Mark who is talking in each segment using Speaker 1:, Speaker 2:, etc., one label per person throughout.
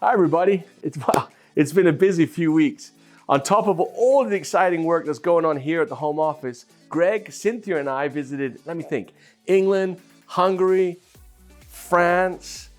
Speaker 1: Hi everybody, it's been a busy few weeks. On top of all the exciting work that's going on here at the home office, Greg, Cynthia and I visited, England, Hungary, France,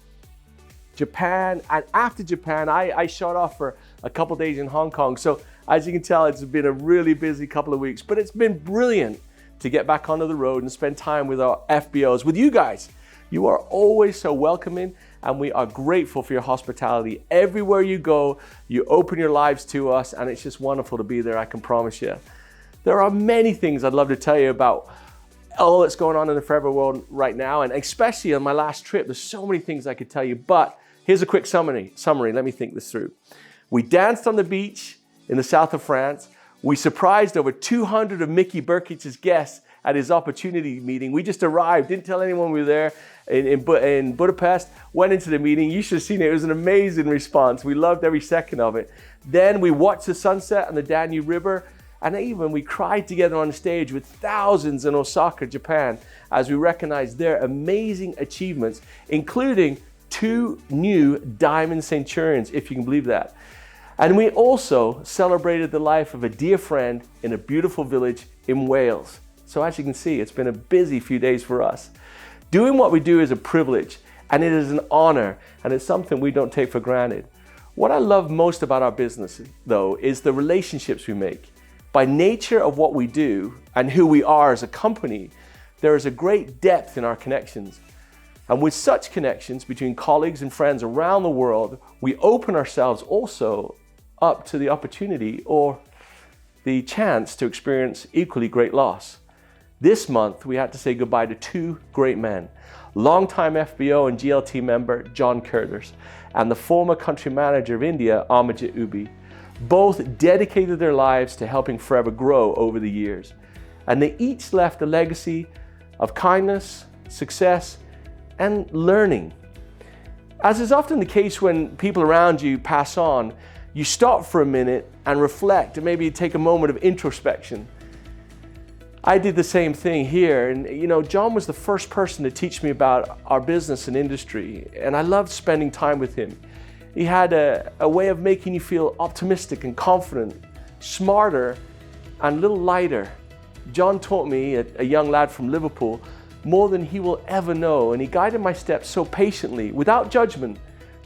Speaker 1: Japan, and after Japan, I shot off for a couple days in Hong Kong. So as you can tell, it's been a really busy couple of weeks, but it's been brilliant to get back onto the road and spend time with our FBOs, with you guys. You are always so welcoming, and we are grateful for your hospitality. Everywhere you go, you open your lives to us, and it's just wonderful to be there, I can promise you. There are many things I'd love to tell you about all that's going on in the forever world right now, and especially on my last trip, there's so many things I could tell you, but here's a quick summary. Let me think this through. We danced on the beach in the south of France. We surprised over 200 of Mickey Burkich's guests at his opportunity meeting. We just arrived, didn't tell anyone we were there in Budapest, went into the meeting. You should have seen it. It was an amazing response. We loved every second of it. Then we watched the sunset on the Danube River, and even we cried together on stage with thousands in Osaka, Japan, as we recognized their amazing achievements, including 2 new Diamond Centurions, if you can believe that. And we also celebrated the life of a dear friend in a beautiful village in Wales. So as you can see, it's been a busy few days for us. Doing what we do is a privilege, and it is an honor, and it's something we don't take for granted. What I love most about our business, though, is the relationships we make. By nature of what we do and who we are as a company, there is a great depth in our connections. And with such connections between colleagues and friends around the world, we open ourselves also up to the opportunity or the chance to experience equally great loss. This month, we had to say goodbye to 2 great men, longtime FBO and GLT member John Curtis, and the former country manager of India, Amarjit Ubi. Both dedicated their lives to helping Forever grow over the years, and they each left a legacy of kindness, success, and learning. As is often the case when people around you pass on, you stop for a minute and reflect, and maybe take a moment of introspection. I did the same thing here, and John was the first person to teach me about our business and industry, and I loved spending time with him. He had a way of making you feel optimistic and confident, smarter and a little lighter. John taught me, a young lad from Liverpool, more than he will ever know, and he guided my steps so patiently, without judgment,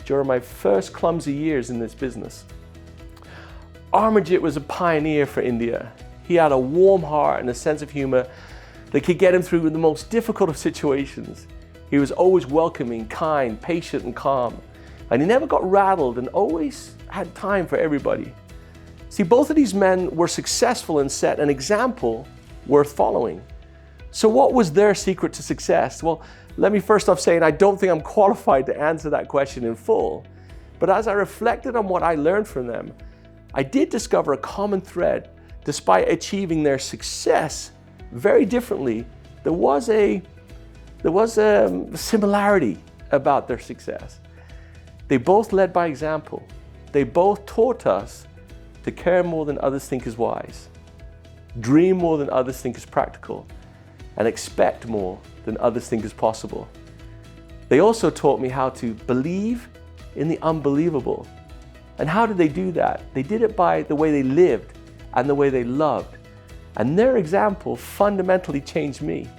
Speaker 1: during my first clumsy years in this business. Amarjit was a pioneer for India. He had a warm heart and a sense of humor that could get him through the most difficult of situations. He was always welcoming, kind, patient, and calm. And he never got rattled and always had time for everybody. See, both of these men were successful and set an example worth following. So what was their secret to success? Well, let me first off say, and I don't think I'm qualified to answer that question in full, but as I reflected on what I learned from them, I did discover a common thread. Despite achieving their success very differently, there was a similarity about their success. They both led by example. They both taught us to care more than others think is wise, dream more than others think is practical, and expect more than others think is possible. They also taught me how to believe in the unbelievable. And how did they do that? They did it by the way they lived and the way they loved. And their example fundamentally changed me.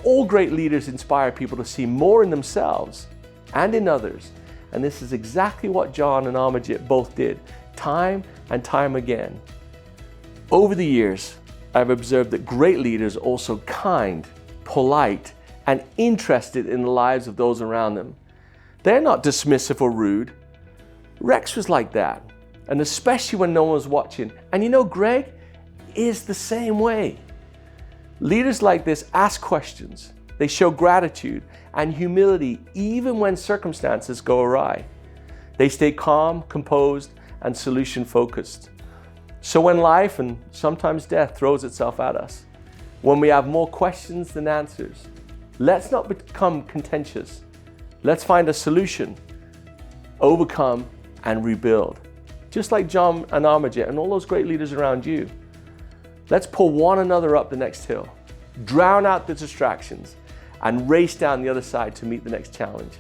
Speaker 1: All great leaders inspire people to see more in themselves and in others. And this is exactly what John and Amarjit both did, time and time again. Over the years, I've observed that great leaders are also kind, polite, and interested in the lives of those around them. They're not dismissive or rude. Rex was like that, and especially when no one was watching. And Greg is the same way. Leaders like this ask questions. They show gratitude and humility even when circumstances go awry. They stay calm, composed, and solution-focused. So when life and sometimes death throws itself at us, when we have more questions than answers, let's not become contentious. Let's find a solution, overcome, and rebuild. Just like John and Amarjit and all those great leaders around you. Let's pull one another up the next hill, drown out the distractions, and race down the other side to meet the next challenge.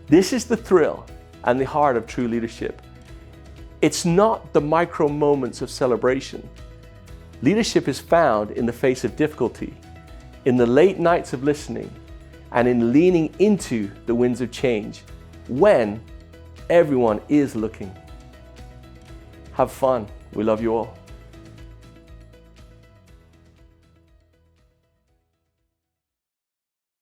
Speaker 1: This is the thrill and the heart of true leadership. It's not the micro moments of celebration. Leadership is found in the face of difficulty, in the late nights of listening, and in leaning into the winds of change when everyone is looking. Have fun. We love you all.